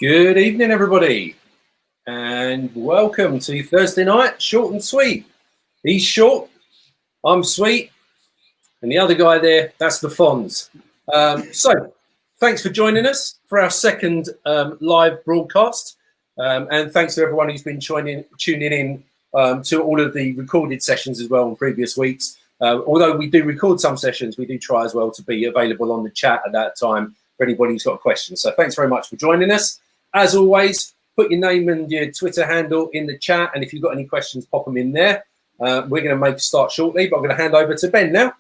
Good evening, everybody, and welcome to Thursday night, short and sweet. He's short, I'm sweet, and the other guy there, that's the Fonz. So, thanks for joining us for our second live broadcast, and thanks to everyone who's been tuning in to all of the recorded sessions as well in previous weeks. Although we do record some sessions, we do try as well to be available on the chat at that time for anybody who's got a question. So thanks very much for joining us. As always, put your name and your Twitter handle in the chat, and if you've got any questions, pop them in there. We're going to make a start shortly, but I'm going to hand over to Ben now.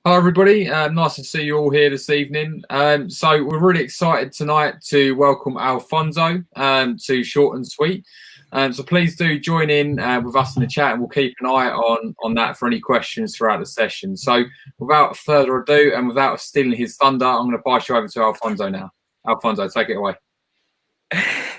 Hi everybody, nice to see you all here this evening. So we're really excited tonight to welcome Alfonso to Short and Sweet. So please do join in with us in the chat, and we'll keep an eye on that for any questions throughout the session. So without further ado, and without stealing his thunder, I'm going to pass you over to Alfonso now. Alfonso, take it away.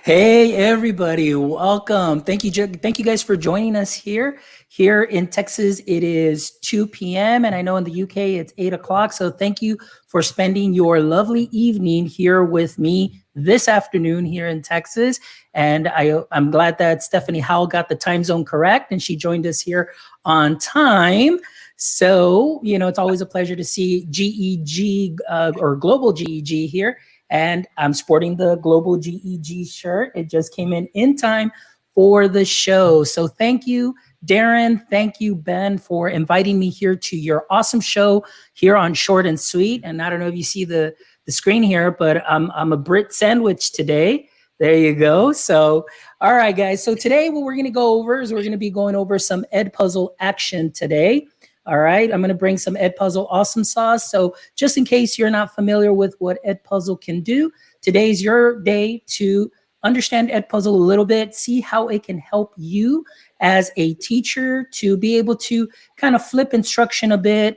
Hey everybody, welcome. Thank you guys for joining us here. Here in Texas, it is 2 p.m. and I know in the UK it's 8 o'clock. So thank you for spending your lovely evening here with me this afternoon here in Texas. And I'm glad that Stephanie Howell got the time zone correct and she joined us here on time. So, you know, it's always a pleasure to see GEG or Global GEG here. And I'm sporting the Global GEG shirt. It just came in time for the show. So thank you, Darren. Thank you, Ben, for inviting me here to your awesome show here on Short and Sweet. And I don't know if you see the screen here, but I'm a Brit sandwich today. There you go. So, all right, guys. So today what we're going to go over is we're going to be going over some Edpuzzle action today. All right, I'm going to bring some Edpuzzle awesome sauce. So just in case you're not familiar with what Edpuzzle can do, today's your day to understand Edpuzzle a little bit, see how it can help you as a teacher to be able to kind of flip instruction a bit,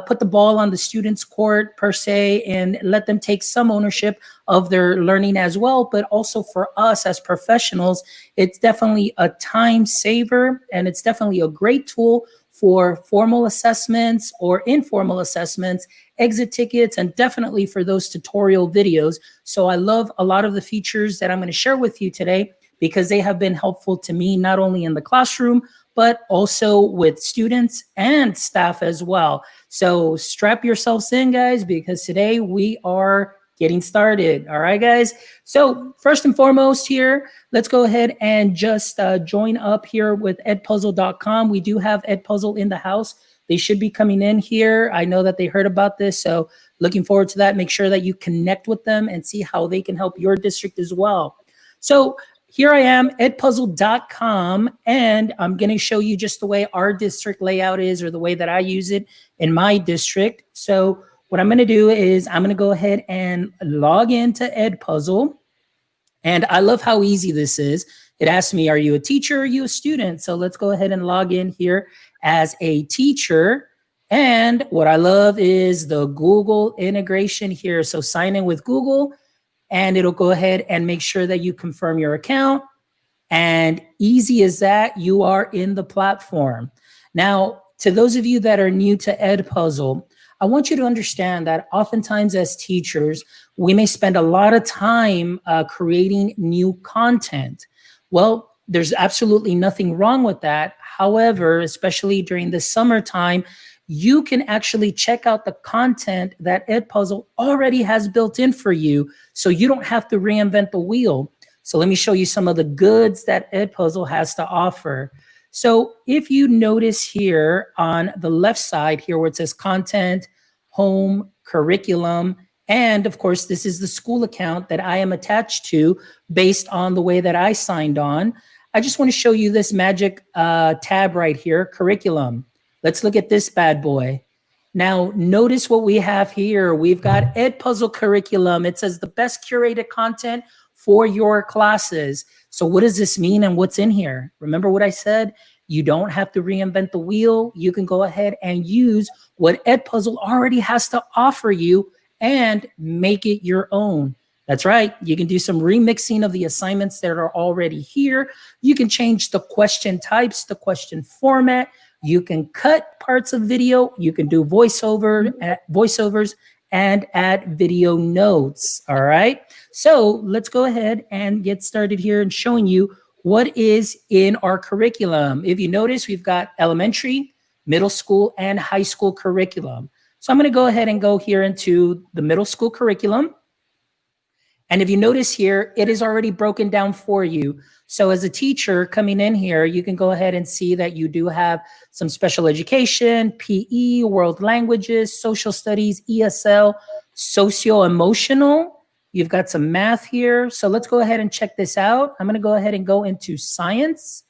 put the ball on the student's court per se, and let them take some ownership of their learning as well. But also for us as professionals, it's definitely a time saver, and it's definitely a great tool for formal assessments or informal assessments, exit tickets, and definitely for those tutorial videos. So I love a lot of the features that I'm going to share with you today because they have been helpful to me, not only in the classroom, but also with students and staff as well. So strap yourselves in, guys, because today we are getting started. All right, guys. So first and foremost here, let's go ahead and just join up here with edpuzzle.com. We do have Edpuzzle in the house. They should be coming in here. I know that they heard about this, so looking forward to that. Make sure that you connect with them and see how they can help your district as well. So here I am, edpuzzle.com, and I'm going to show you just the way our district layout is, or the way that I use it in my district. So what I'm going to do is I'm going to go ahead and log into Edpuzzle. And I love how easy this is. It asks me, are you a teacher or are you a student? So let's go ahead and log in here as a teacher. And what I love is the Google integration here. So sign in with Google, and it'll go ahead and make sure that you confirm your account. And easy as that, you are in the platform. Now, to those of you that are new to Edpuzzle, I want you to understand that oftentimes as teachers, we may spend a lot of time creating new content. Well, there's absolutely nothing wrong with that. However, especially during the summertime, you can actually check out the content that Edpuzzle already has built in for you, so you don't have to reinvent the wheel. So let me show you some of the goods that Edpuzzle has to offer. So if you notice here on the left side here where it says content, home, curriculum, and of course, this is the school account that I am attached to based on the way that I signed on. I just want to show you this magic tab right here, curriculum. Let's look at this bad boy. Now, notice what we have here. We've got Edpuzzle curriculum. It says the best curated content for your classes. So what does this mean and what's in here? Remember what I said? You don't have to reinvent the wheel. You can go ahead and use what Edpuzzle already has to offer you and make it your own. That's right. You can do some remixing of the assignments that are already here. You can change the question types, the question format. You can cut parts of video. You can do voiceovers and add video notes. All right. So let's go ahead and get started here and showing you what is in our curriculum. If you notice, we've got elementary, middle school, and high school curriculum. So I'm going to go ahead and go here into the middle school curriculum. And if you notice here, it is already broken down for you. So as a teacher coming in here, you can go ahead and see that you do have some special education, PE, world languages, social studies, ESL, socio-emotional. You've got some math here. So let's go ahead and check this out. I'm going to go ahead and go into science.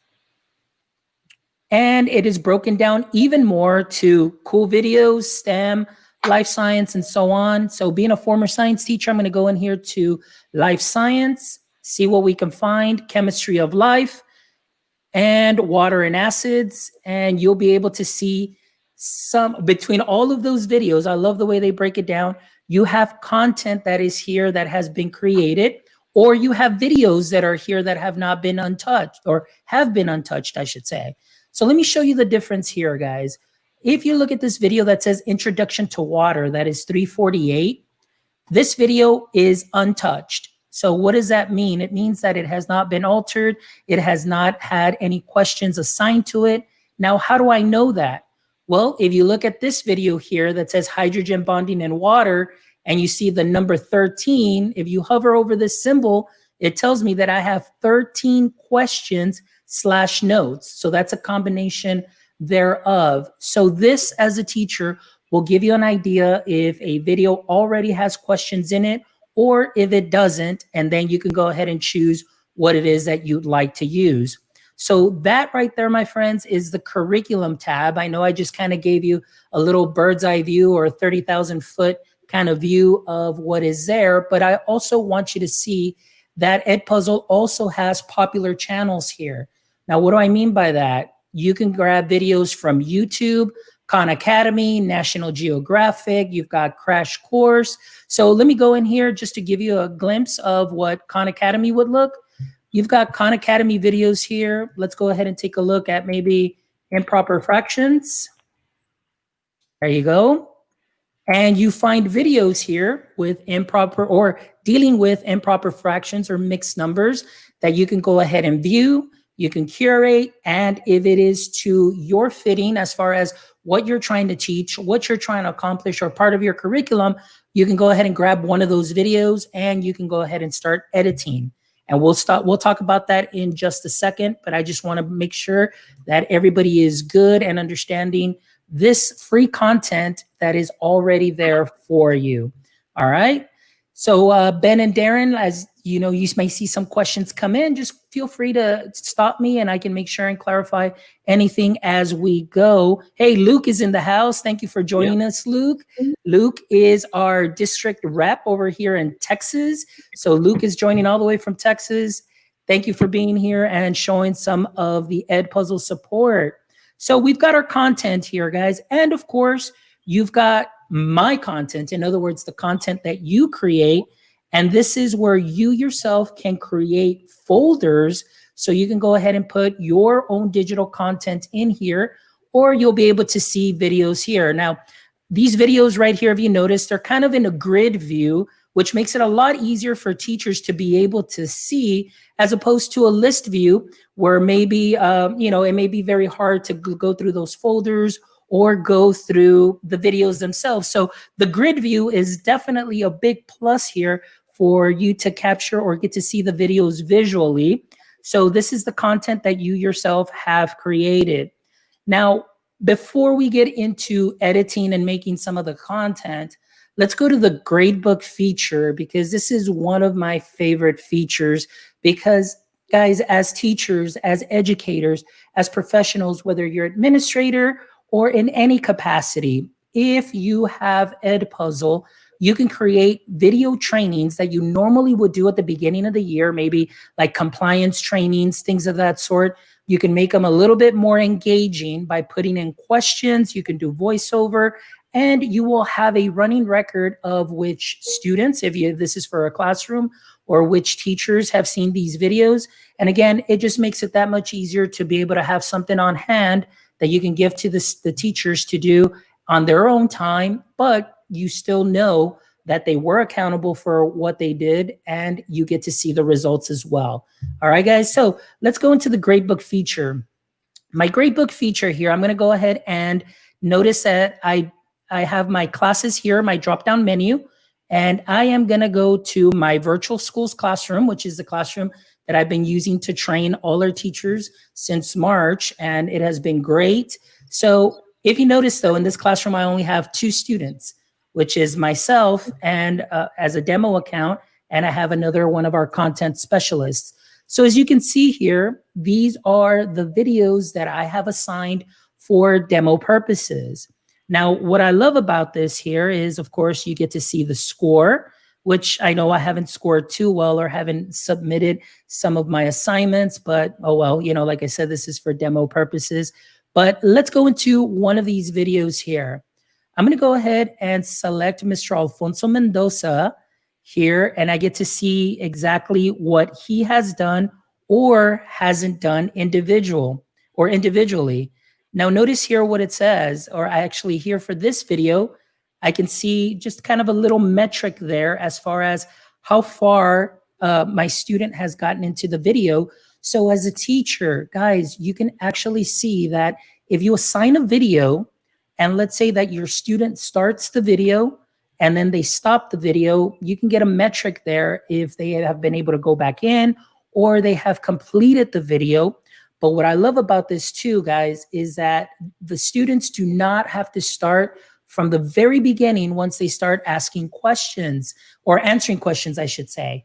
And it is broken down even more to cool videos, STEM, life science, and so on. So being a former science teacher, I'm going to go in here to life science, see what we can find, chemistry of life, and water and acids. And you'll be able to see some between all of those videos. I love the way they break it down. You have content that is here that has been created, or you have videos that are here that have not been untouched, or have been untouched, I should say. So let me show you the difference here, guys. If you look at this video that says Introduction to Water, that is 348, this video is untouched. So what does that mean? It means that it has not been altered. It has not had any questions assigned to it. Now, how do I know that? Well, if you look at this video here that says hydrogen bonding in water, and you see the number 13, if you hover over this symbol, it tells me that I have 13 questions/notes. So that's a combination thereof. So this, as a teacher, will give you an idea if a video already has questions in it or if it doesn't, and then you can go ahead and choose what it is that you'd like to use. So that right there, my friends, is the curriculum tab. I know I just kind of gave you a little bird's eye view or a 30,000 foot kind of view of what is there, but I also want you to see that Edpuzzle also has popular channels here. Now, what do I mean by that? You can grab videos from YouTube, Khan Academy, National Geographic, you've got Crash Course. So let me go in here just to give you a glimpse of what Khan Academy would look. You've got Khan Academy videos here. Let's go ahead and take a look at maybe improper fractions. There you go. And you find videos here with improper or dealing with improper fractions or mixed numbers that you can go ahead and view. You can curate, and if it is to your fitting as far as what you're trying to teach, what you're trying to accomplish, or part of your curriculum, you can go ahead and grab one of those videos and you can go ahead and start editing. And we'll talk about that in just a second, but I just want to make sure that everybody is good and understanding this free content that is already there for you. All right. So Ben and Darren, as you know, you may see some questions come in. Just feel free to stop me and I can make sure and clarify anything as we go. Hey, Luke is in the house. Thank you for joining us, Luke. Luke is our district rep over here in Texas. So Luke is joining all the way from Texas. Thank you for being here and showing some of the Edpuzzle support. So we've got our content here, guys. And of course, you've got my content. In other words, the content that you create. And this is where you yourself can create folders. So you can go ahead and put your own digital content in here, or you'll be able to see videos here. Now, these videos right here, if you notice, they're kind of in a grid view, which makes it a lot easier for teachers to be able to see, as opposed to a list view where maybe, it may be very hard to go through those folders or go through the videos themselves. So the grid view is definitely a big plus here for you to capture or get to see the videos visually. So this is the content that you yourself have created. Now, before we get into editing and making some of the content, let's go to the Gradebook feature, because this is one of my favorite features. Because guys, as teachers, as educators, as professionals, whether you're administrator or in any capacity, if you have Edpuzzle, you can create video trainings that you normally would do at the beginning of the year, maybe like compliance trainings, things of that sort. You can make them a little bit more engaging by putting in questions. You can do voiceover, and you will have a running record of which students, this is for a classroom, or which teachers have seen these videos. And again, it just makes it that much easier to be able to have something on hand that you can give to the teachers to do on their own time. But you still know that they were accountable for what they did, and you get to see the results as well. All right, guys. So let's go into the Gradebook feature. My Gradebook feature here, I'm going to go ahead and notice that I have my classes here, my drop-down menu, and I am going to go to my virtual schools classroom, which is the classroom that I've been using to train all our teachers since March, and it has been great. So if you notice, though, in this classroom, I only have 2 students, which is myself and as a demo account, and I have another one of our content specialists. So as you can see here, these are the videos that I have assigned for demo purposes. Now, what I love about this here is, of course, you get to see the score, which I know I haven't scored too well or haven't submitted some of my assignments, but oh well, you know, like I said, this is for demo purposes. But let's go into one of these videos here. I'm going to go ahead and select Mr. Alfonso Mendoza here, and I get to see exactly what he has done or hasn't done individually. Now notice here what it says, or I actually here for this video, I can see just kind of a little metric there as far as how far my student has gotten into the video. So as a teacher, guys, you can actually see that if you assign a video, and let's say that your student starts the video and then they stop the video, you can get a metric there if they have been able to go back in or they have completed the video. But what I love about this too, guys, is that the students do not have to start from the very beginning once they start asking questions or answering questions, I should say.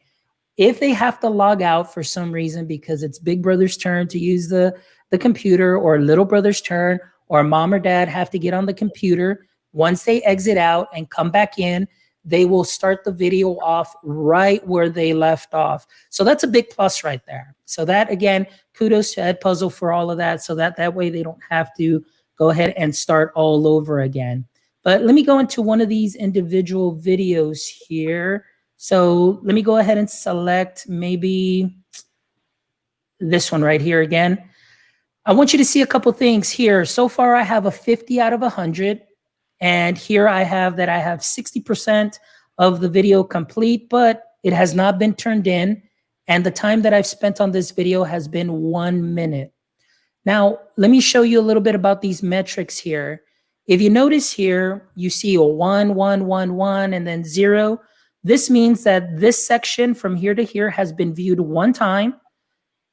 If they have to log out for some reason because it's big brother's turn to use the computer, or little brother's turn, or mom or dad have to get on the computer, once they exit out and come back in, they will start the video off right where they left off. So that's a big plus right there. So that, again, kudos to Edpuzzle for all of that, so that way they don't have to go ahead and start all over again. But let me go into one of these individual videos here. So let me go ahead and select maybe this one right here again. I want you to see a couple things here. So far, I have a 50 out of 100. And here I have that I have 60% of the video complete, but it has not been turned in. And the time that I've spent on this video has been 1 minute. Now, let me show you a little bit about these metrics here. If you notice here, you see a 1, 1, 1, 1, and then 0. This means that this section from here to here has been viewed one time,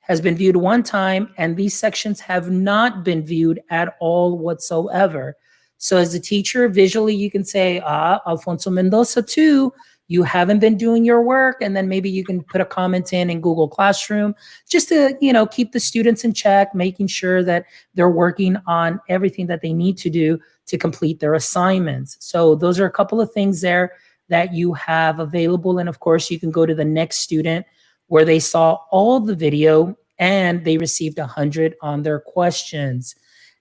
and these sections have not been viewed at all whatsoever. So as a teacher, visually, you can say, Alfonso Mendoza 2, you haven't been doing your work. And then maybe you can put a comment in Google Classroom just to, keep the students in check, making sure that they're working on everything that they need to do to complete their assignments. So those are a couple of things there that you have available. And of course, you can go to the next student where they saw all the video and they received 100 on their questions.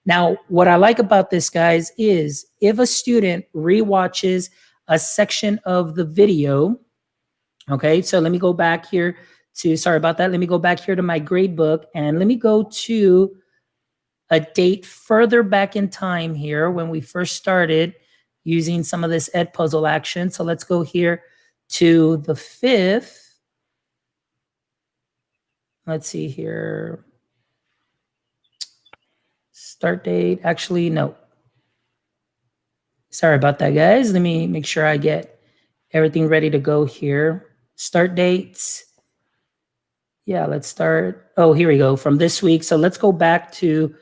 Now, what I like about this, guys, is if a student rewatches a section of the video, okay, so let me go back here to, sorry about that. Let me go back here to my gradebook and let me go to a date further back in time here when we first started using some of this Edpuzzle action. So let's go here to the 5th. Let's see here. Start date, actually, no. Sorry about that, guys. Let me make sure I get everything ready to go here. Start dates. Yeah, let's start. Oh, here we go, from this week. So let's go back to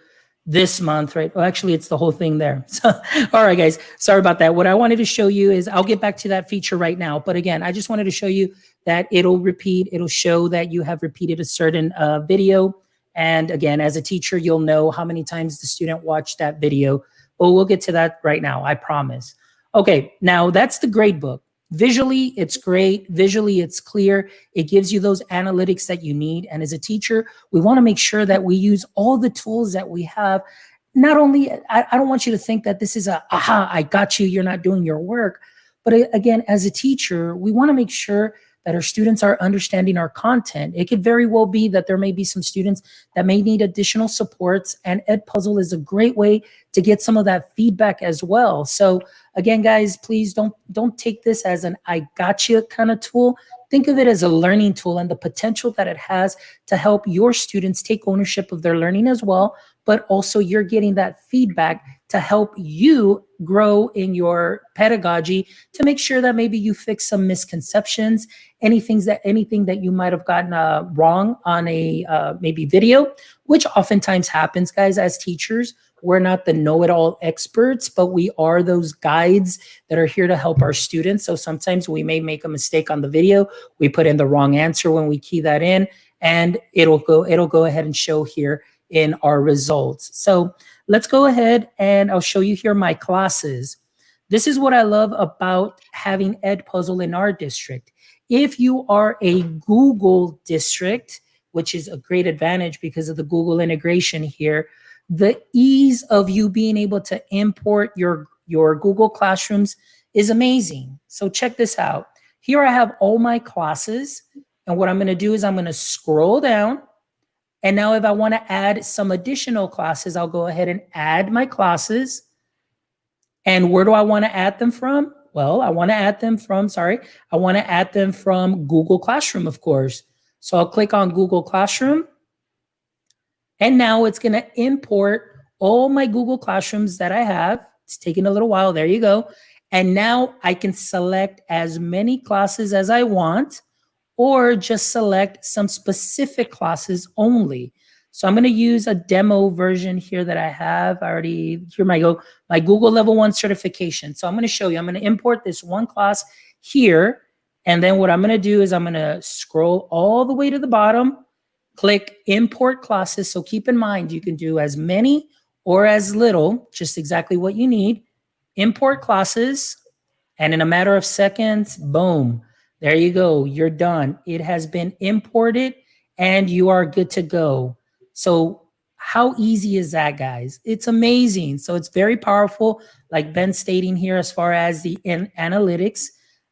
this month, right? Well, actually, it's the whole thing there. So, all right, guys, sorry about that. What I wanted to show you is, I'll get back to that feature right now. But again, I just wanted to show you that it'll repeat. It'll show that you have repeated a certain video. And again, as a teacher, you'll know how many times the student watched that video. Oh, we'll get to that right now, I promise. Okay, now that's the gradebook. Visually, it's great. Visually, it's clear. It gives you those analytics that you need. And as a teacher, we want to make sure that we use all the tools that we have. Not only, I don't want you to think that this is aha, I got you, you're not doing your work. But again, as a teacher, we want to make sure that our students are understanding our content. It could very well be that there may be some students that may need additional supports, and Edpuzzle is a great way to get some of that feedback as well. So again, guys, please don't take this as an I gotcha kind of tool. Think of it as a learning tool and the potential that it has to help your students take ownership of their learning as well, but also you're getting that feedback to help you grow in your pedagogy, to make sure that maybe you fix some misconceptions, anything that you might have gotten wrong on a maybe video, which oftentimes happens, guys. As teachers, we're not the know-it-all experts, but we are those guides that are here to help our students. So sometimes we may make a mistake on the video. We put in the wrong answer when we key that in, and it'll go ahead and show here in our results. So let's go ahead and I'll show you here my classes. This is what I love about having Edpuzzle in our district. If you are a Google district, which is a great advantage because of the Google integration here, the ease of you being able to import your Google Classrooms is amazing. So check this out. Here I have all my classes, and what I'm going to do is I'm going to scroll down. And now if I want to add some additional classes, I'll go ahead and add my classes. And where do I want to add them from? Well, I want to add them from Google Classroom, of course. So I'll click on Google Classroom. And now it's going to import all my Google Classrooms that I have. It's taking a little while. There you go. And now I can select as many classes as I want, or just select some specific classes only. So I'm going to use a demo version here that I have. Here my Google Level 1 certification. So I'm going to show you. I'm going to import this one class here. And then what I'm going to do is I'm going to scroll all the way to the bottom, click Import Classes. So keep in mind, you can do as many or as little, just exactly what you need. Import classes. And in a matter of seconds, boom. There you go. You're done. It has been imported and you are good to go. So how easy is that, guys? It's amazing. So it's very powerful, like Ben's stating here, as far as the analytics.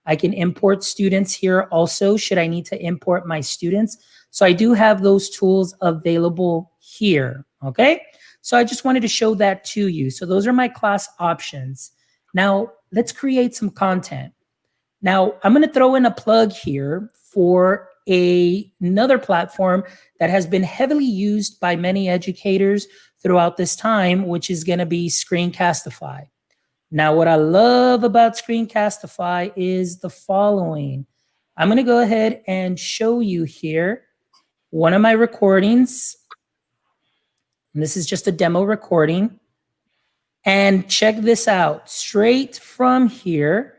I can import students here also, should I need to import my students. So I do have those tools available here, okay? So I just wanted to show that to you. So those are my class options. Now, let's create some content. Now, I'm going to throw in a plug here for another platform that has been heavily used by many educators throughout this time, which is going to be Screencastify. Now, what I love about Screencastify is the following. I'm going to go ahead and show you here one of my recordings. And this is just a demo recording. And check this out. Straight from here,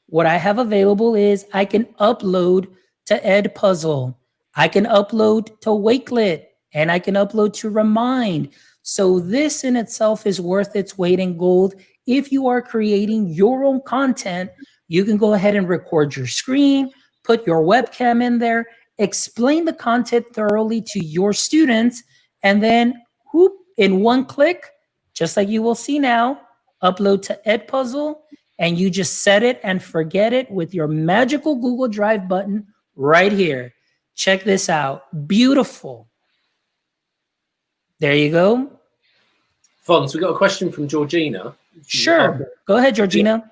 what I have available is I can upload to Edpuzzle. I can upload to Wakelet, and I can upload to Remind. So this in itself is worth its weight in gold. If you are creating your own content, you can go ahead and record your screen, put your webcam in there, explain the content thoroughly to your students, and then whoop, in one click, just like you will see now, upload to Edpuzzle, and you just set it and forget it with your magical Google Drive button right here. Check this out. Beautiful. There you go. Fons, we've got a question from Georgina. Sure. Go ahead, Georgina.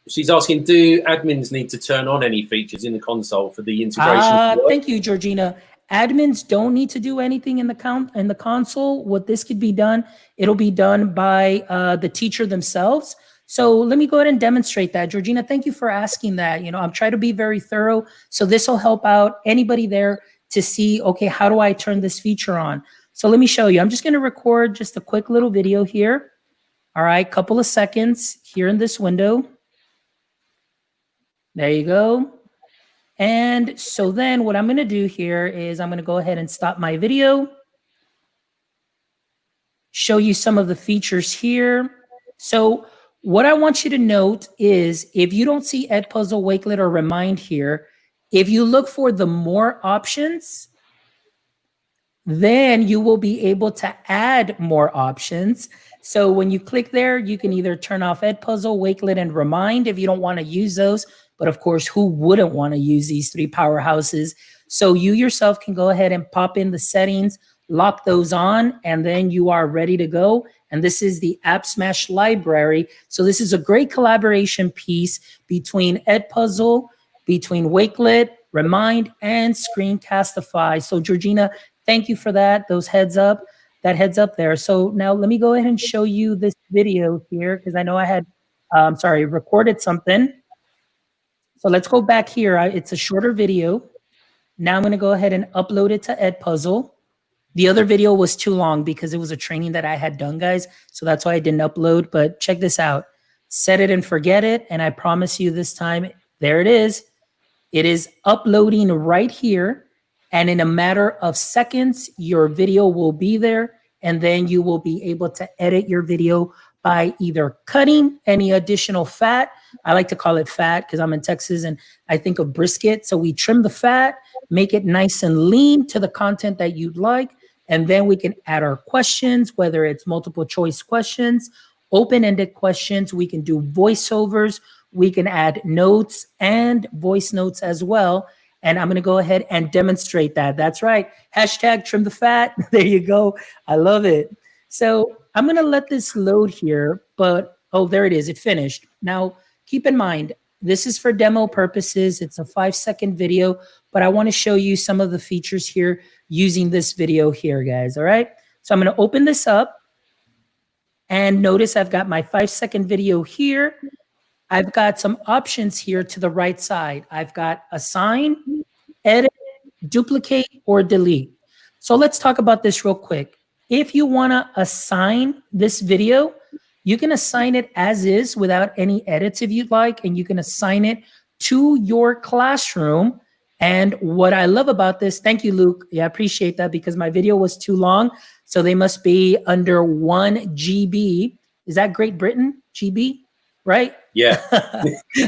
She's asking, do admins need to turn on any features in the console for the integration? Thank you, Georgina. Admins don't need to do anything in the console. What this could be done, it'll be done by the teacher themselves. So let me go ahead and demonstrate that. Georgina, thank you for asking that. You know, I'm trying to be very thorough. So this will help out anybody there to see, okay, how do I turn this feature on? So let me show you. I'm just going to record just a quick little video here. All right, couple of seconds here in this window. There you go. And so then what I'm going to do here is I'm going to go ahead and stop my video, show you some of the features here. So what I want you to note is if you don't see Edpuzzle, Wakelet, or Remind here, if you look for the more options, then you will be able to add more options. So when you click there, you can either turn off Edpuzzle, Wakelet, and Remind if you don't want to use those, But of course, who wouldn't want to use these three powerhouses? So you yourself can go ahead and pop in the settings, lock those on, and then you are ready to go. And this is the App Smash library. So this is a great collaboration piece between Edpuzzle, between Wakelet, Remind, and Screencastify. So Georgina, thank you for that, that heads up there. So now let me go ahead and show you this video here, because I know I had, recorded something. So let's go back here. It's a shorter video. Now I'm going to go ahead and upload it to Edpuzzle. The other video was too long because it was a training that I had done, guys. So that's why I didn't upload. But check this out. Set it and forget it. And I promise you this time, there it is. It is uploading right here. And in a matter of seconds, your video will be there. And then you will be able to edit your video by either cutting any additional fat. I like to call it fat because I'm in Texas and I think of brisket. So we trim the fat, make it nice and lean to the content that you'd like. And then we can add our questions, whether it's multiple choice questions, open-ended questions. We can do voiceovers. We can add notes and voice notes as well. And I'm going to go ahead and demonstrate that. That's right. Hashtag trim the fat. There you go. I love it. So I'm going to let this load here, but oh, there it is. It finished. Now, keep in mind, this is for demo purposes. It's a 5-second video, but I want to show you some of the features here using this video here, guys. All right. So I'm going to open this up and notice I've got my 5-second video here. I've got some options here to the right side. I've got assign, edit, duplicate, or delete. So let's talk about this real quick. If you want to assign this video, you can assign it as is without any edits if you'd like, and you can assign it to your classroom. And what I love about this, thank you, Luke. Yeah, I appreciate that because my video was too long. So they must be under 1 GB. Is that Great Britain, GB, right? Yeah.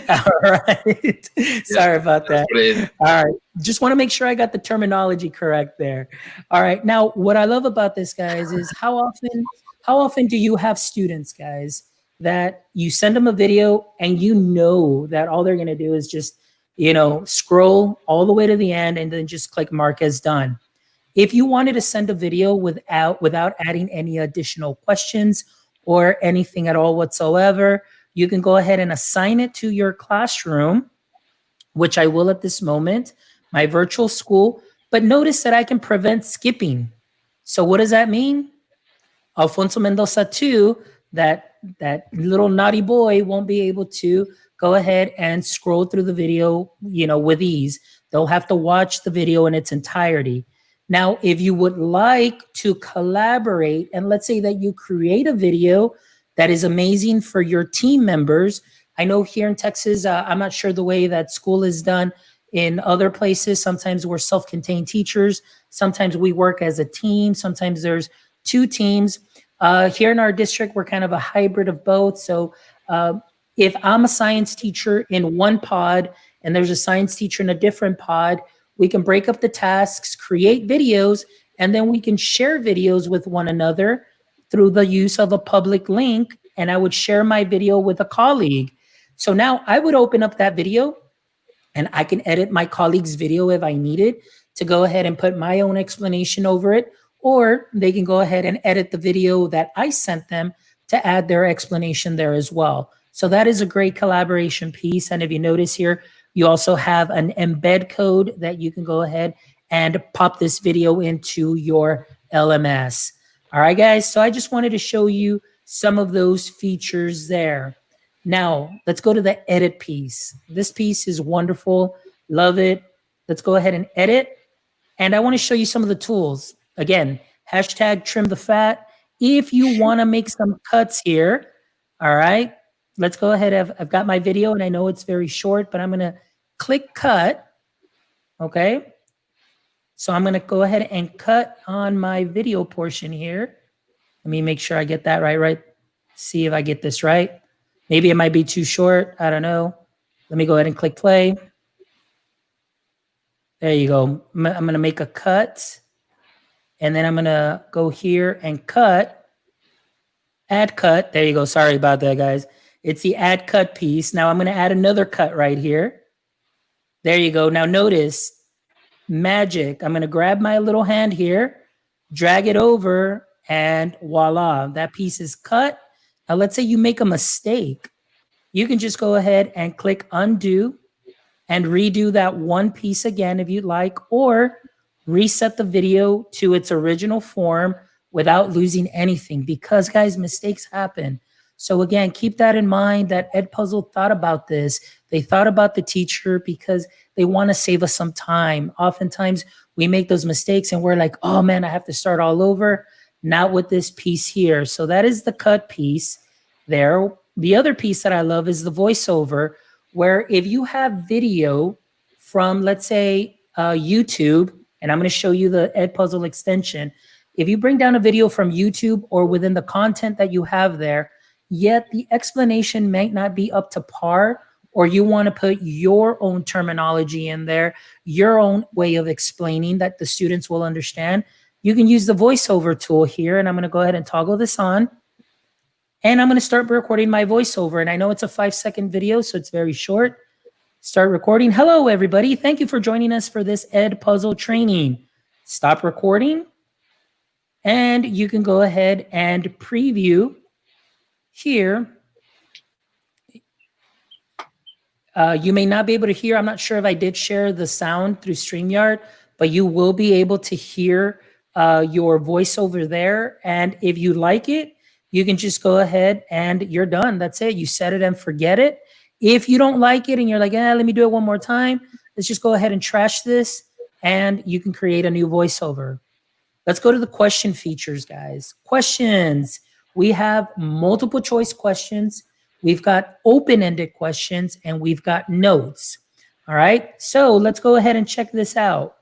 All right. Sorry about that. All right. Just want to make sure I got the terminology correct there. All right. Now, what I love about this, guys, is how often do you have students, guys, that you send them a video and you know that all they're going to do is just, scroll all the way to the end and then just click mark as done. If you wanted to send a video without adding any additional questions or anything at all whatsoever, you can go ahead and assign it to your classroom, which I will at this moment, my virtual school. But notice that I can prevent skipping. So what does that mean? Alfonso Mendoza 2, that little naughty boy, won't be able to go ahead and scroll through the video, with ease. They'll have to watch the video in its entirety. Now, if you would like to collaborate, and let's say that you create a video that is amazing for your team members. I know here in Texas, I'm not sure the way that school is done in other places. Sometimes we're self-contained teachers. Sometimes we work as a team. Sometimes there's 2 teams. Here in our district, we're kind of a hybrid of both. So if I'm a science teacher in one pod and there's a science teacher in a different pod, we can break up the tasks, create videos, and then we can share videos with one another through the use of a public link, and I would share my video with a colleague. So now I would open up that video and I can edit my colleague's video if I needed to go ahead and put my own explanation over it, or they can go ahead and edit the video that I sent them to add their explanation there as well. So that is a great collaboration piece. And if you notice here, you also have an embed code that you can go ahead and pop this video into your LMS. All right, guys, so I just wanted to show you some of those features there. Now, let's go to the edit piece. This piece is wonderful. Love it. Let's go ahead and edit. And I want to show you some of the tools. Again, hashtag trim the fat. If you want to make some cuts here, all right, let's go ahead. I've got my video, and I know it's very short, but I'm going to click cut, okay? So I'm going to go ahead and cut on my video portion here. Let me make sure I get that right. See if I get this right. Maybe it might be too short. I don't know. Let me go ahead and click play. There you go. I'm going to make a cut. And then I'm going to go here and cut. Add cut. There you go. Sorry about that, guys. It's the add cut piece. Now I'm going to add another cut right here. There you go. Now notice, magic. I'm going to grab my little hand here, drag it over, and voila, that piece is cut. Now let's say you make a mistake. You can just go ahead and click undo and redo that one piece again if you'd like, or reset the video to its original form without losing anything, because guys, mistakes happen. So again, keep that in mind that Edpuzzle thought about this. They thought about the teacher because they want to save us some time. Oftentimes we make those mistakes and we're like, oh man, I have to start all over. Not with this piece here. So that is the cut piece there. The other piece that I love is the voiceover, where if you have video from, let's say, YouTube, and I'm going to show you the Edpuzzle extension. If you bring down a video from YouTube or within the content that you have there, yet the explanation might not be up to par, or you want to put your own terminology in there, your own way of explaining that the students will understand, you can use the voiceover tool here. And I'm going to go ahead and toggle this on. And I'm going to start recording my voiceover. And I know it's a 5-second video, so it's very short. Start recording. Hello, everybody. Thank you for joining us for this Edpuzzle training. Stop recording. And you can go ahead and preview here. You may not be able to hear. I'm not sure if I did share the sound through StreamYard, but you will be able to hear your voiceover there. And if you like it, you can just go ahead and you're done. That's it. You set it and forget it. If you don't like it and you're like, let me do it one more time, let's just go ahead and trash this and you can create a new voiceover. Let's go to the question features, guys. Questions. We have multiple choice questions. We've got open-ended questions and we've got notes. All right. So let's go ahead and check this out.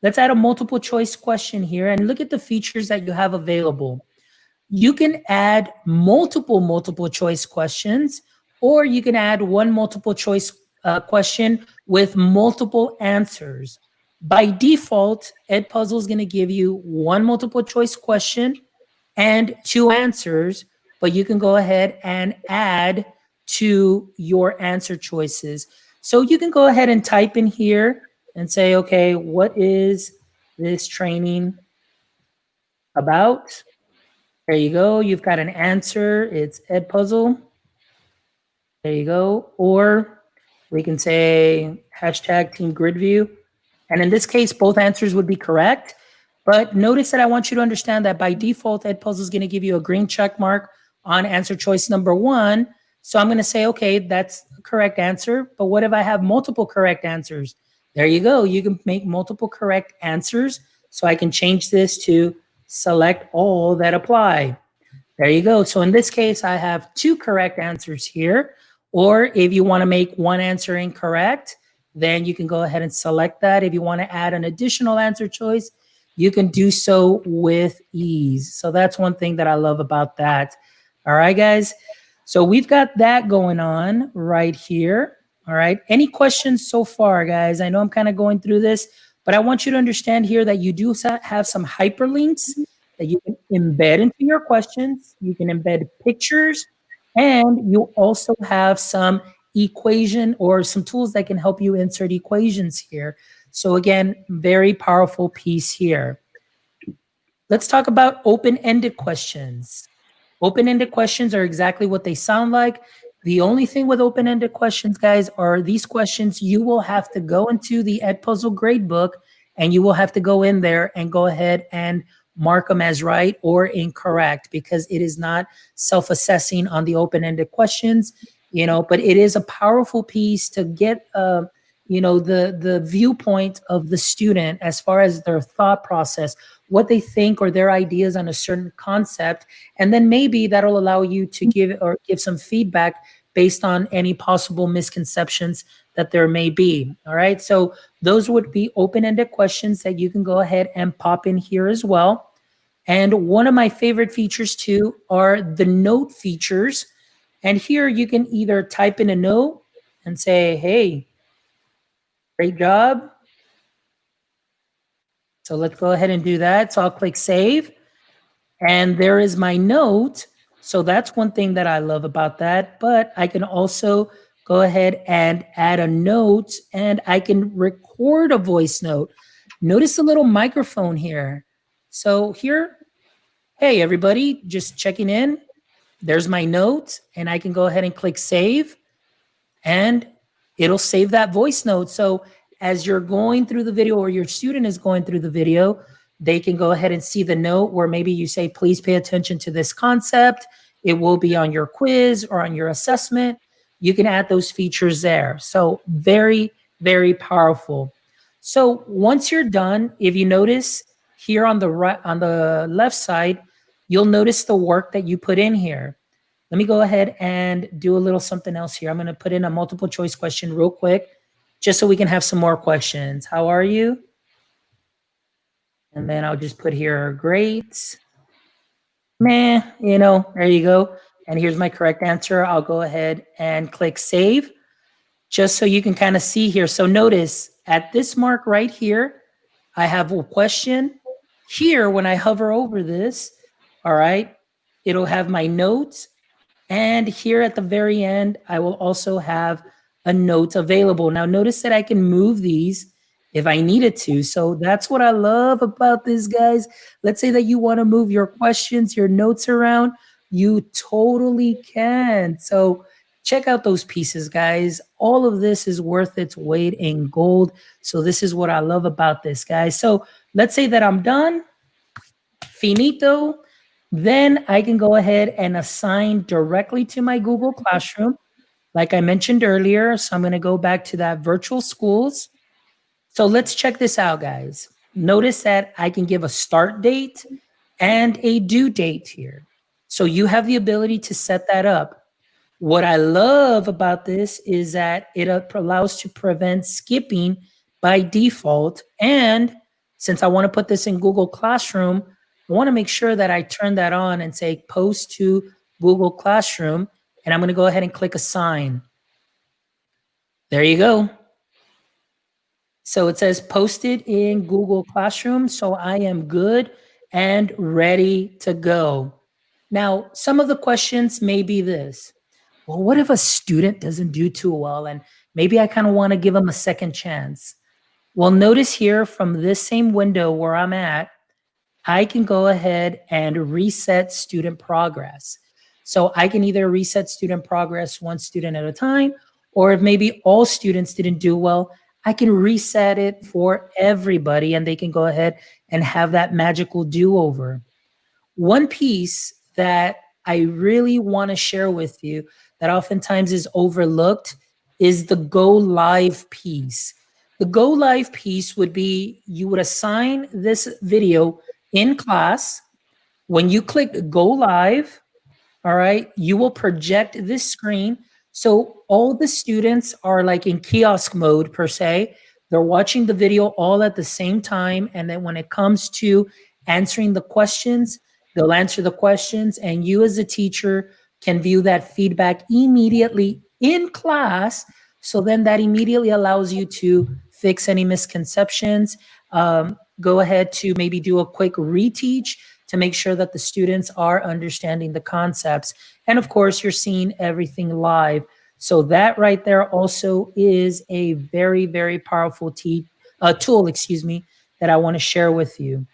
Let's add a multiple choice question here and look at the features that you have available. You can add multiple choice questions, or you can add one multiple choice question with multiple answers. By default, Edpuzzle is going to give you one multiple choice question and 2 answers, but you can go ahead and add to your answer choices. So you can go ahead and type in here and say, okay, what is this training about? There you go. You've got an answer. It's Edpuzzle. There you go. Or we can say hashtag Team Grid View. And in this case, both answers would be correct. But notice that I want you to understand that by default, Edpuzzle is going to give you a green check mark on answer choice number 1. So I'm going to say, okay, that's the correct answer. But what if I have multiple correct answers? There you go. You can make multiple correct answers. So I can change this to select all that apply. There you go. So in this case, I have 2 correct answers here. Or if you want to make one answer incorrect, then you can go ahead and select that. If you want to add an additional answer choice, you can do so with ease. So that's one thing that I love about that. All right, guys. So we've got that going on right here. All right. Any questions so far, guys? I know I'm kind of going through this, but I want you to understand here that you do have some hyperlinks that you can embed into your questions. You can embed pictures, and you also have some equation or some tools that can help you insert equations here. So again, very powerful piece here. Let's talk about open-ended questions. Open-ended questions are exactly what they sound like. The only thing with open-ended questions, guys, are these questions you will have to go into the Edpuzzle Gradebook and you will have to go in there and go ahead and mark them as right or incorrect, because it is not self-assessing on the open-ended questions, but it is a powerful piece to get, the viewpoint of the student as far as their thought process, what they think or their ideas on a certain concept. And then maybe that'll allow you to give some feedback based on any possible misconceptions that there may be. All right. So those would be open-ended questions that you can go ahead and pop in here as well. And one of my favorite features too are the note features. And here you can either type in a note and say, hey, great job. So let's go ahead and do that. So I'll click save. And there is my note. So that's one thing that I love about that. But I can also go ahead and add a note, and I can record a voice note. Notice the little microphone here. So here, hey, everybody, just checking in. There's my note, and I can go ahead and click save, and it'll save that voice note. So as you're going through the video, or your student is going through the video, they can go ahead and see the note where maybe you say, please pay attention to this concept. It will be on your quiz or on your assessment. You can add those features there. So very, very powerful. So once you're done, if you notice here on the right, on the left side, you'll notice the work that you put in here. Let me go ahead and do a little something else here. I'm going to put in a multiple choice question real quick, just so we can have some more questions. How are you? And then I'll just put here, great. Meh, you know, there you go. And here's my correct answer. I'll go ahead and click save, just so you can kind of see here. So notice at this mark right here, I have a question. Here, when I hover over this, all right, it'll have my notes. And here at the very end, I will also have a note available. Now notice that I can move these if I needed to. So that's what I love about this, guys. Let's say that you want to move your questions, your notes around, you totally can. So check out those pieces, guys. All of this is worth its weight in gold. So this is what I love about this, guys. So let's say that I'm done, finito. Then I can go ahead and assign directly to my Google Classroom, like I mentioned earlier. So I'm going to go back to that virtual schools. So let's check this out, guys. Notice that I can give a start date and a due date here. So you have the ability to set that up. What I love about this is that it allows to prevent skipping by default. And since I want to put this in Google Classroom, I want to make sure that I turn that on and say post to Google Classroom. And I'm going to go ahead and click assign. There you go. So it says posted in Google Classroom. So I am good and ready to go. Now, some of the questions may be this. Well, what if a student doesn't do too well and maybe I kind of want to give them a second chance? Well, notice here from this same window where I'm at, I can go ahead and reset student progress. So I can either reset student progress one student at a time, or if maybe all students didn't do well, I can reset it for everybody and they can go ahead and have that magical do-over. One piece that I really want to share with you that oftentimes is overlooked is the GoLive piece. The GoLive piece would be, you would assign this video in class. When you click Go Live, all right, you will project this screen. So all the students are like in kiosk mode per se. They're watching the video all at the same time. And then when it comes to answering the questions, they'll answer the questions. And you as a teacher can view that feedback immediately in class. So then that immediately allows you to fix any misconceptions. Go ahead to maybe do a quick reteach to make sure that the students are understanding the concepts. And of course, you're seeing everything live. So that right there also is a very, very powerful tool, that I want to share with you.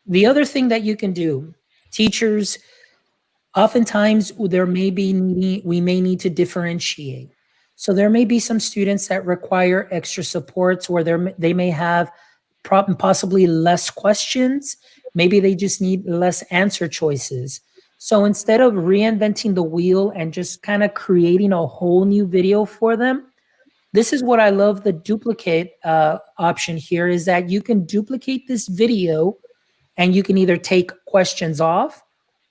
The other thing that you can do, teachers, oftentimes we may need to differentiate. So there may be some students that require extra supports where they may have possibly less questions. Maybe they just need less answer choices. So instead of reinventing the wheel and just kind of creating a whole new video for them, this is what I love, the duplicate option here, is that you can duplicate this video and you can either take questions off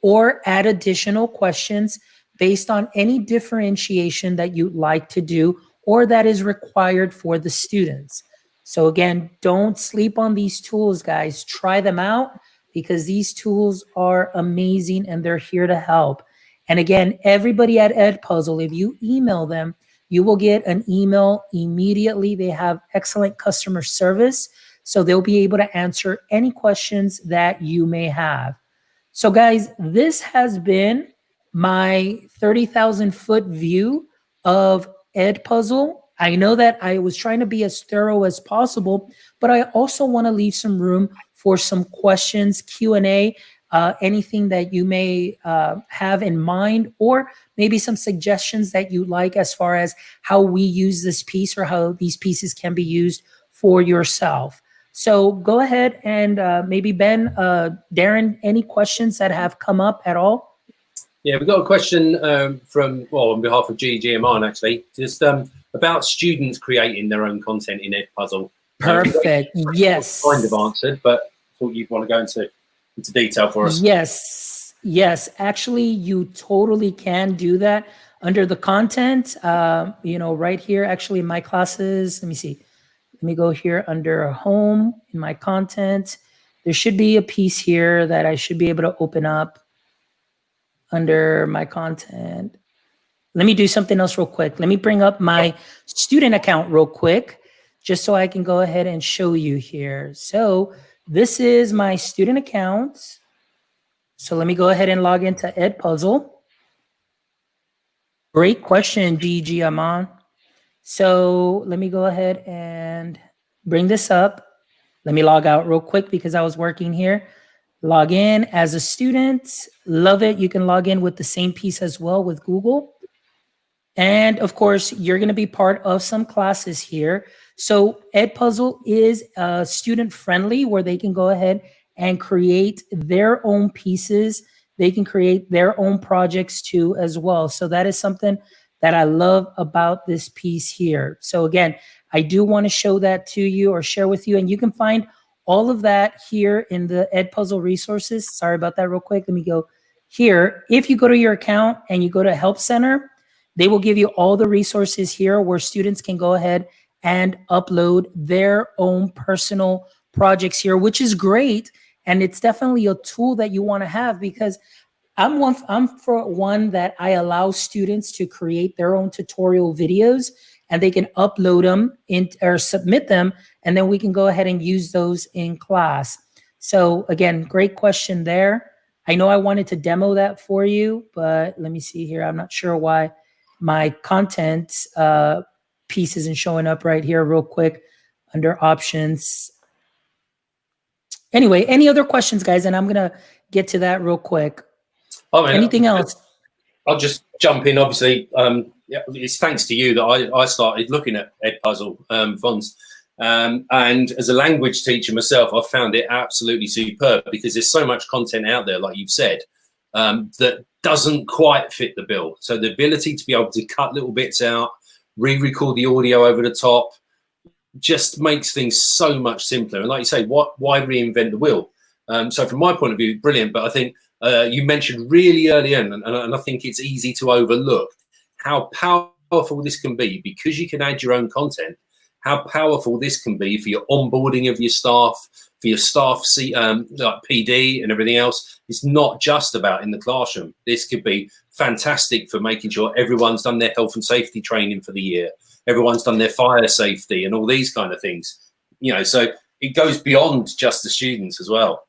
or add additional questions based on any differentiation that you'd like to do or that is required for the students. So again, don't sleep on these tools, guys. Try them out because these tools are amazing and they're here to help. And again, everybody at Edpuzzle, if you email them, you will get an email immediately. They have excellent customer service, so they'll be able to answer any questions that you may have. So guys, this has been my 30,000 foot view of Edpuzzle. I know that I was trying to be as thorough as possible, but I also want to leave some room for some questions, Q&A, anything that you may have in mind, or maybe some suggestions that you like as far as how we use this piece or how these pieces can be used for yourself. So go ahead and maybe Ben, Darren, any questions that have come up at all? Yeah, we've got a question on behalf of GGMR, actually, just about students creating their own content in Edpuzzle. Perfect. Yes. Kind of answered, but I thought you'd want to go into detail for us. Yes. Yes. Actually, you totally can do that under the content. Right here, actually, in my classes. Let me see. Let me go here under home in my content. There should be a piece here that I should be able to open up under my content. Let me do something else real quick. Let me bring up my student account real quick, just so I can go ahead and show you here. So this is my student account. So let me go ahead and log into Edpuzzle. Great question, GG Aman. So let me go ahead and bring this up. Let me log out real quick because I was working here. Log in as a student. Love it. You can log in with the same piece as well with Google. And of course, you're going to be part of some classes here. So Edpuzzle is student friendly, where they can go ahead and create their own pieces. They can create their own projects too as well. So that is something that I love about this piece here. So again, I do want to show that to you or share with you, and you can find all of that here in the Edpuzzle resources. Sorry about that real quick. Let me go here. If you go to your account and you go to Help Center, they will give you all the resources here where students can go ahead and upload their own personal projects here, which is great. And it's definitely a tool that you want to have, because I'm for one that I allow students to create their own tutorial videos, and they can upload them or submit them, and then we can go ahead and use those in class. So again, great question there. I know I wanted to demo that for you, but let me see here. I'm not sure why my content piece isn't showing up right here real quick under options. Anyway, any other questions, guys? And I'm going to get to that real quick. Anything else? I'll just jump in. Obviously, it's thanks to you that I started looking at Edpuzzle fonts. And as a language teacher myself, I've found it absolutely superb, because there's so much content out there, like you've said, that doesn't quite fit the bill. So the ability to be able to cut little bits out, re-record the audio over the top, just makes things so much simpler. And like you say, why reinvent the wheel? So from my point of view, brilliant. But I think you mentioned really early on, and I think it's easy to overlook how powerful this can be, because you can add your own content. How powerful this can be for your onboarding of your staff, for your staff like PD and everything else. It's not just about in the classroom. This could be fantastic for making sure everyone's done their health and safety training for the year. Everyone's done their fire safety and all these kind of things. So it goes beyond just the students as well.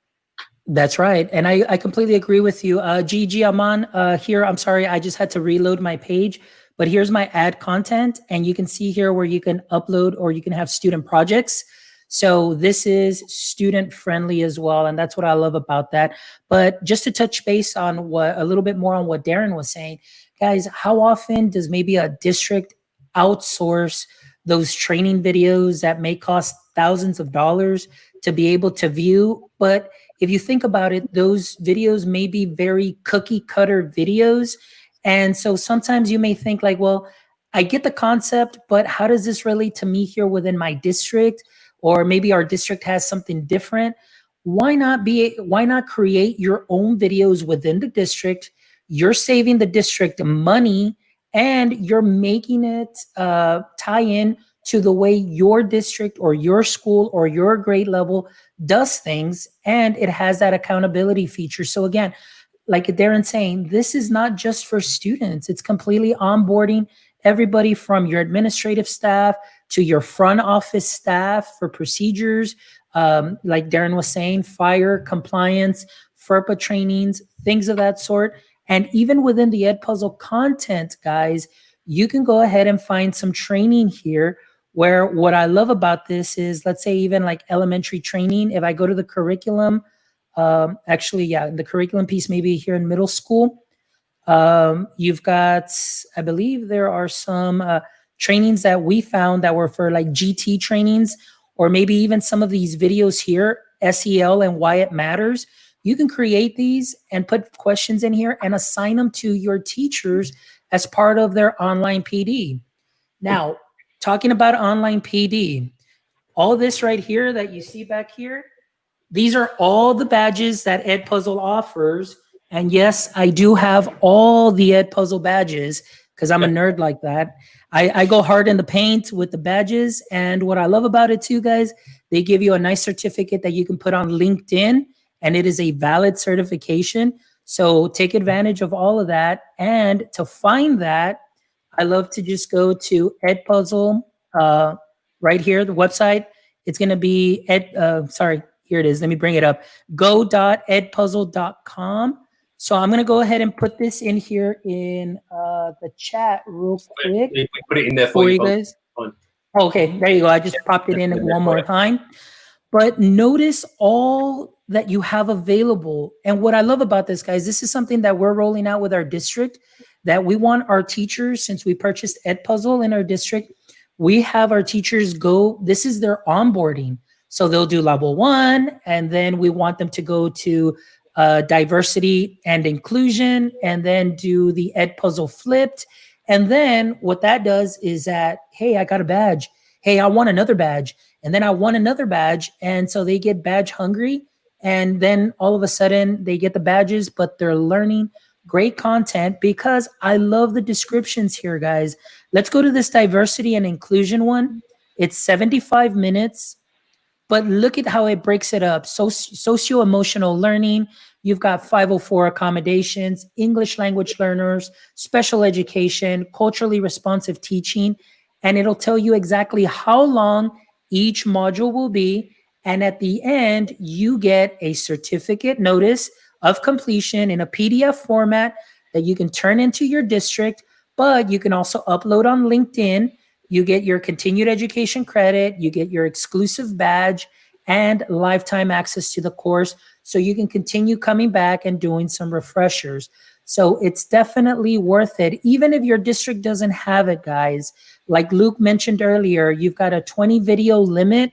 That's right. And I completely agree with you. Gigi Aman here. I'm sorry, I just had to reload my page. But here's my add content, and you can see here where you can upload or you can have student projects. So this is student friendly as well, and that's what I love about that. But just to touch base on a little bit more on what Darren was saying, guys, how often does maybe a district outsource those training videos that may cost thousands of dollars to be able to view? But if you think about it, those videos may be very cookie cutter videos. And so sometimes you may think like, well, I get the concept, but how does this relate to me here within my district? Or maybe our district has something different. Why not create your own videos within the district? You're saving the district money, and you're making it tie in to the way your district or your school or your grade level does things. And it has that accountability feature. So again, like Darren's saying, this is not just for students. It's completely onboarding everybody from your administrative staff to your front office staff for procedures. Like Darren was saying, fire, compliance, FERPA trainings, things of that sort. And even within the Edpuzzle content, guys, you can go ahead and find some training here, where what I love about this is, let's say even like elementary training, if I go to the curriculum, actually, yeah, the curriculum piece, maybe here in middle school, you've got, I believe there are some trainings that we found that were for like GT trainings, or maybe even some of these videos here, SEL and why it matters. You can create these and put questions in here and assign them to your teachers as part of their online PD. Now, talking about online PD, all this right here that you see back here, these are all the badges that Edpuzzle offers. And yes, I do have all the Edpuzzle badges because I'm a nerd like that. I go hard in the paint with the badges. And what I love about it too, guys, they give you a nice certificate that you can put on LinkedIn, and it is a valid certification. So take advantage of all of that. And to find that, I love to just go to Edpuzzle right here, the website. It's going to be here it is. Let me bring it up. go.edpuzzle.com. So I'm going to go ahead and put this in here in the chat real quick. We put it in there for you guys. Okay, there you go. I just popped it in one more time. But notice all that you have available. And what I love about this, guys, this is something that we're rolling out with our district, that we want our teachers, since we purchased Edpuzzle in our district, we have our teachers go, this is their onboarding. So they'll do level 1, and then we want them to go to diversity and inclusion, and then do the Edpuzzle flipped. And then what that does is that, hey, I got a badge. Hey, I want another badge. And then I want another badge. And so they get badge hungry. And then all of a sudden they get the badges, but they're learning great content, because I love the descriptions here, guys. Let's go to this diversity and inclusion one. It's 75 minutes. But look at how it breaks it up. Socio-emotional learning. You've got 504 accommodations, English language learners, special education, culturally responsive teaching. And it'll tell you exactly how long each module will be. And at the end, you get a certificate notice of completion in a PDF format that you can turn into your district, but you can also upload on LinkedIn. You get your continued education credit, you get your exclusive badge, and lifetime access to the course, so you can continue coming back and doing some refreshers. So it's definitely worth it, even if your district doesn't have it, guys. Like Luke mentioned earlier, you've got a 20 video limit.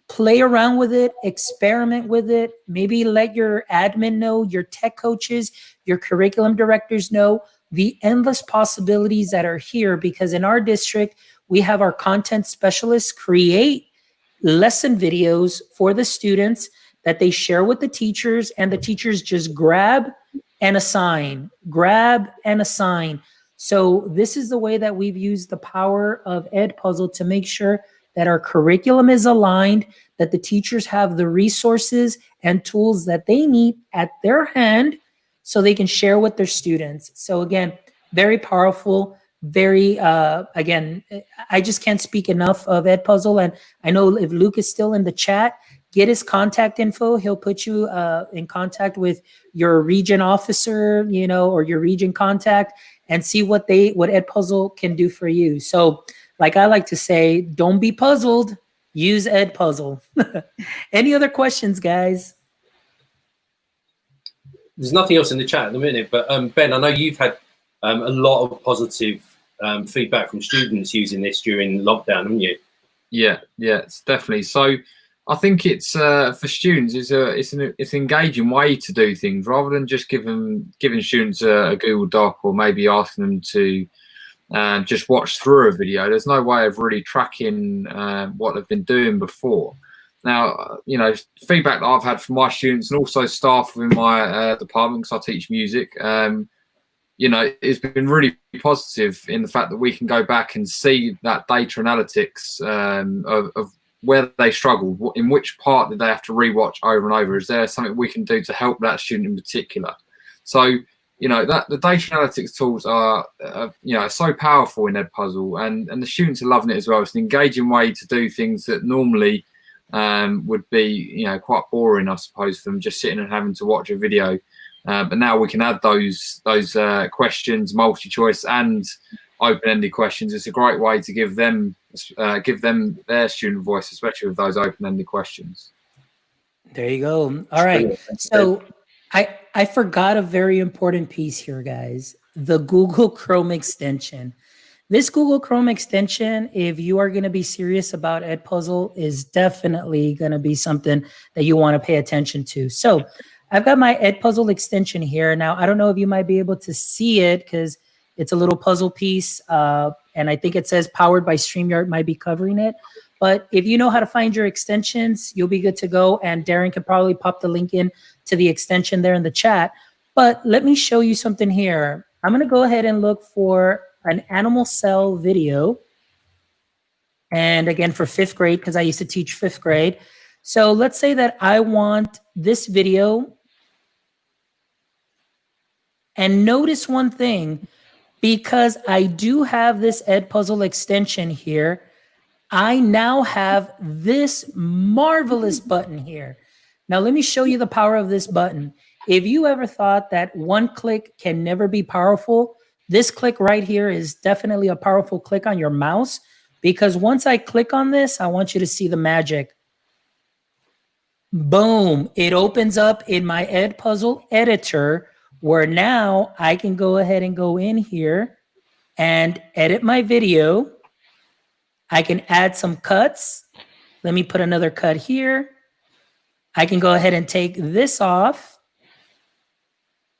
Play around with it, experiment with it. Maybe let your admin know, your tech coaches, your curriculum directors know the endless possibilities that are here, because in our district, we have our content specialists create lesson videos for the students that they share with the teachers, and the teachers just grab and assign. So this is the way that we've used the power of Edpuzzle to make sure that our curriculum is aligned, that the teachers have the resources and tools that they need at their hand so they can share with their students. So again, very powerful, very, again, I just can't speak enough of Edpuzzle. And I know if Luke is still in the chat, get his contact info. He'll put you in contact with your region officer, or your region contact, and see what Edpuzzle can do for you. So like I like to say, don't be puzzled, use Edpuzzle. Any other questions, guys? There's nothing else in the chat at the minute, but Ben, I know you've had a lot of positive feedback from students using this during lockdown, haven't you? Yeah, it's definitely. So I think it's for students, it's an engaging way to do things, rather than just giving students a Google Doc, or maybe asking them to just watch through a video. There's no way of really tracking what they've been doing before. Now, feedback that I've had from my students and also staff within my department, because I teach music, it's been really positive in the fact that we can go back and see that data analytics of where they struggled, in which part did they have to rewatch over and over. Is there something we can do to help that student in particular? So, that the data analytics tools are, so powerful in Edpuzzle, and the students are loving it as well. It's an engaging way to do things that normally would be, quite boring, I suppose, for them just sitting and having to watch a video. But now we can add those questions, multi-choice, and open-ended questions. It's a great way to give them their student voice, especially with those open-ended questions. There you go. All right. So I forgot a very important piece here, guys. The Google Chrome extension. This Google Chrome extension, if you are going to be serious about Edpuzzle, is definitely going to be something that you want to pay attention to. So I've got my Edpuzzle extension here. Now, I don't know if you might be able to see it because it's a little puzzle piece. And I think it says powered by StreamYard might be covering it. But if you know how to find your extensions, you'll be good to go. And Darren could probably pop the link in to the extension there in the chat. But let me show you something here. I'm going to go ahead and look for an animal cell video. And again, for 5th grade, because I used to teach 5th grade. So let's say that I want this video. And notice one thing, because I do have this Edpuzzle extension here, I now have this marvelous button here. Now, let me show you the power of this button. If you ever thought that one click can never be powerful, this click right here is definitely a powerful click on your mouse, because once I click on this, I want you to see the magic. Boom, it opens up in my Edpuzzle editor, where now I can go ahead and go in here and edit my video. I can add some cuts. Let me put another cut here. I can go ahead and take this off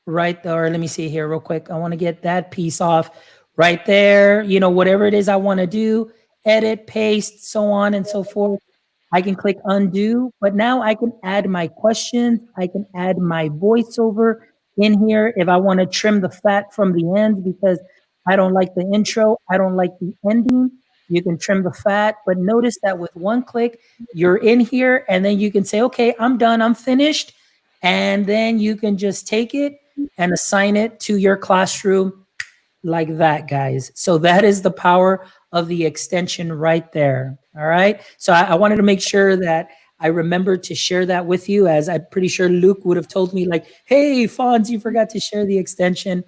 right there. Or let me see here real quick. I want to get that piece off right there. You know, whatever it is I want to do, edit, paste, so on and so forth. I can click undo, but now I can add my questions. I can add my voiceover in here if I want to trim the fat from the end because I don't like the intro, I don't like the ending. You can trim the fat, but notice that with one click, you're in here and then you can say, okay, I'm done, I'm finished. And then you can just take it and assign it to your classroom like that, guys. So that is the power of the extension right there. All right. So I wanted to make sure that I remembered to share that with you, as I'm pretty sure Luke would have told me like, hey, Fonz, you forgot to share the extension.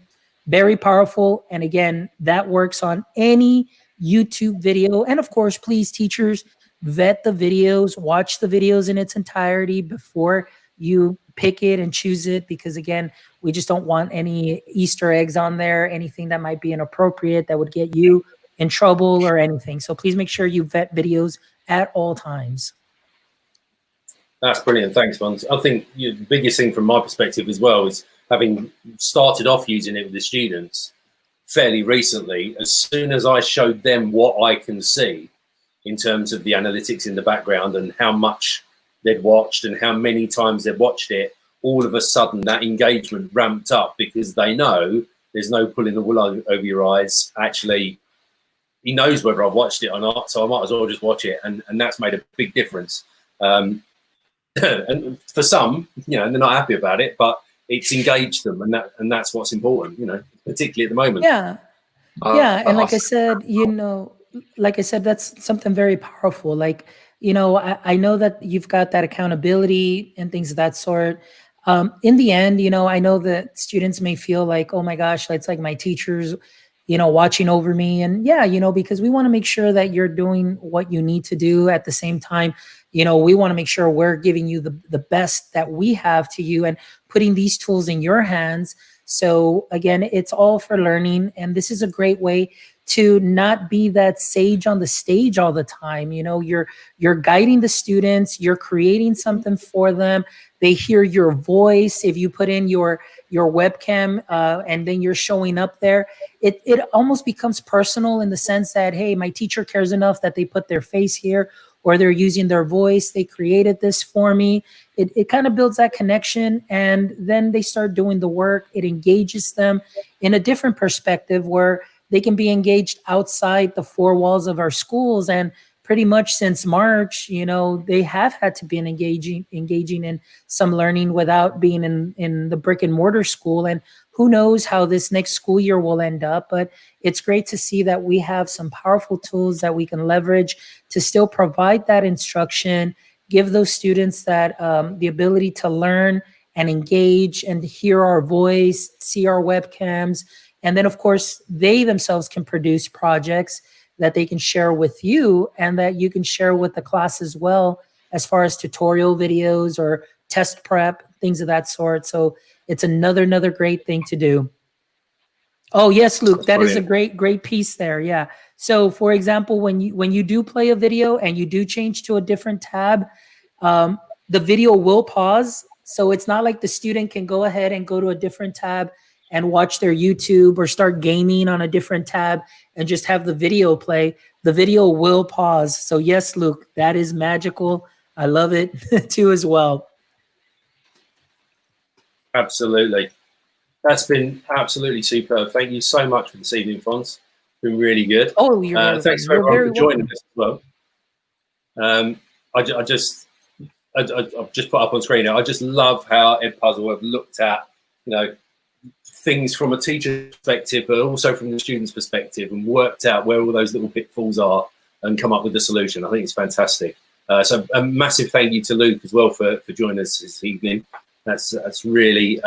Very powerful. And again, that works on any YouTube video. And of course, please, teachers, vet the videos, watch the videos in its entirety before you pick it and choose it, because again, we just don't want any Easter eggs on there, anything that might be inappropriate that would get you in trouble or anything. So please make sure you vet videos at all times. That's brilliant. Thanks, Fonz. I think the biggest thing from my perspective as well is having started off using it with the students fairly recently. As soon as I showed them what I can see in terms of the analytics in the background and how much they'd watched and how many times they'd watched it, all of a sudden that engagement ramped up, because they know there's no pulling the wool over your eyes. Actually, he knows whether I've watched it or not, so I might as well just watch it. And that's made a big difference. And for some, you know, they're not happy about it, but it's engaged them, and that's what's important, you know, particularly at the moment. Yeah. Yeah. And like I said, you know, like I said, that's something very powerful. Like, you know, I know that you've got that accountability and things of that sort. In the end, you know, I know that students may feel like, oh my gosh, it's like my teachers, you know, watching over me. And yeah, you know, because we want to make sure that you're doing what you need to do. At the same time, you know, we want to make sure we're giving you the best that we have to you and putting these tools in your hands. So again, it's all for learning. And this is a great way to not be that sage on the stage all the time. You know, you're guiding the students, you're creating something for them. They hear your voice. If you put in your webcam and then you're showing up there, it almost becomes personal in the sense that, hey, my teacher cares enough that they put their face here, or they're using their voice. They created this for me. It kind of builds that connection, and then they start doing the work. It engages them in a different perspective where they can be engaged outside the four walls of our schools. And pretty much since March, you know, they have had to be engaging in some learning without being in the brick and mortar school. And who knows how this next school year will end up, but it's great to see that we have some powerful tools that we can leverage to still provide that instruction, give those students that the ability to learn and engage and hear our voice, see our webcams, And then, of course, they themselves can produce projects that they can share with you and that you can share with the class as well, as far as tutorial videos or test prep, things of that sort. So it's another great thing to do. Oh, yes, Luke, that is a great piece there. Yeah. So for example, when you do play a video and you do change to a different tab, the video will pause. So it's not like the student can go ahead and go to a different tab and watch their YouTube or start gaming on a different tab and just have the video play. The video will pause. So yes, Luke, that is magical. I love it too as well. Absolutely. That's been absolutely superb. Thank you so much for this evening, Fons. Been really good. Oh, you're thanks for everyone for joining us as well. I've just put up on screen now. I just love how Edpuzzle have looked at, you know, things from a teacher's perspective, but also from the student's perspective, and worked out where all those little pitfalls are and come up with the solution. I think it's fantastic. So a massive thank you to Luke as well for joining us this evening. That's really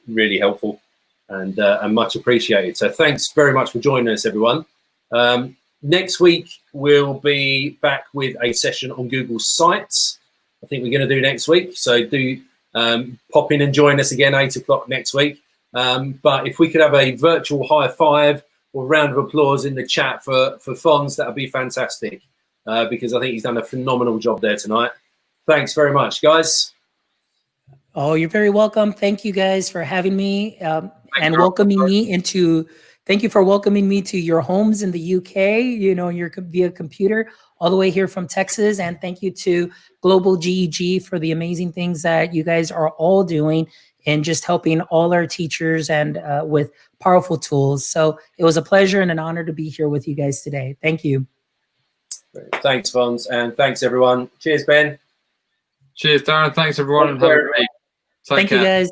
really helpful and much appreciated. So thanks very much for joining us, everyone. Next week we'll be back with a session on Google Sites. I think we're going to do next week. So do pop in and join us again 8 o'clock next week. But if we could have a virtual high five or round of applause in the chat for Fons, that would be fantastic, because I think he's done a phenomenal job there tonight. Thanks very much, guys. Oh, you're very welcome. Thank you guys for having me and welcoming me into. Thank you for welcoming me to your homes in the UK, you know, via computer, all the way here from Texas. And thank you to Global GEG for the amazing things that you guys are all doing and just helping all our teachers and with powerful tools. So it was a pleasure and an honor to be here with you guys today. Thank you. Thanks, Fons, and thanks, everyone. Cheers, Ben. Cheers, Darren. Thanks, everyone. Thank you, guys.